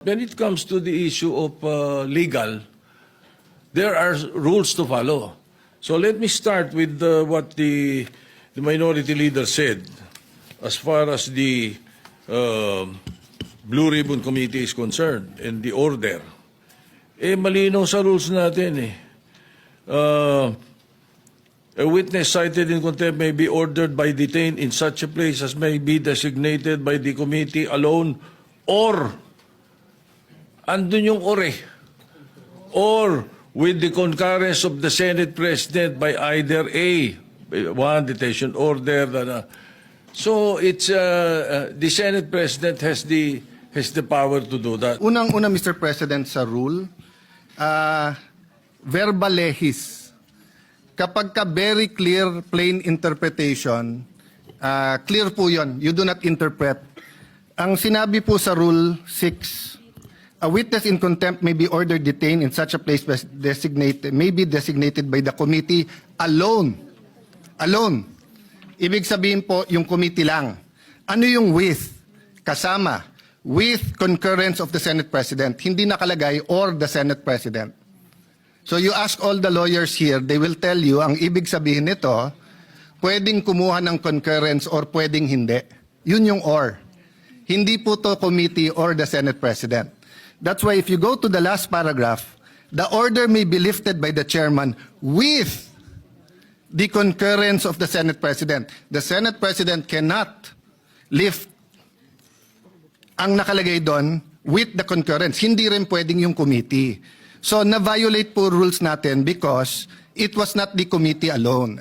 when it comes to the issue of legal, there are rules to follow. So let me start with what the minority leader said as far as the Blue Ribbon Committee is concerned and the order. Malinaw sa rules natin a witness cited in contempt may be ordered by detained in such a place as may be designated by the committee alone or, andun yung or with the concurrence of the Senate President by either one detention order. So it's the Senate President has the power to do that. Unang-una, Mr. President, sa rule, verbal lehis. Kapag ka very clear, plain interpretation, clear po yun. You do not interpret. Ang sinabi po sa Rule 6, a witness in contempt may be ordered detained in such a place may be designated by the committee alone. Alone. Ibig sabihin po, yung committee lang. Ano yung with? Kasama. With concurrence of the Senate President. Hindi nakalagay or the Senate President. So you ask all the lawyers here, they will tell you, ang ibig sabihin nito, pwedeng kumuha ng concurrence or pwedeng hindi. Yun yung or. Hindi po to committee or the Senate President. That's why if you go to the last paragraph, the order may be lifted by the chairman with the concurrence of the Senate President. The Senate President cannot lift ang nakalagay doon with the concurrence. Hindi rin pwedeng yung committee. So na-violate po rules natin because it was not the committee alone.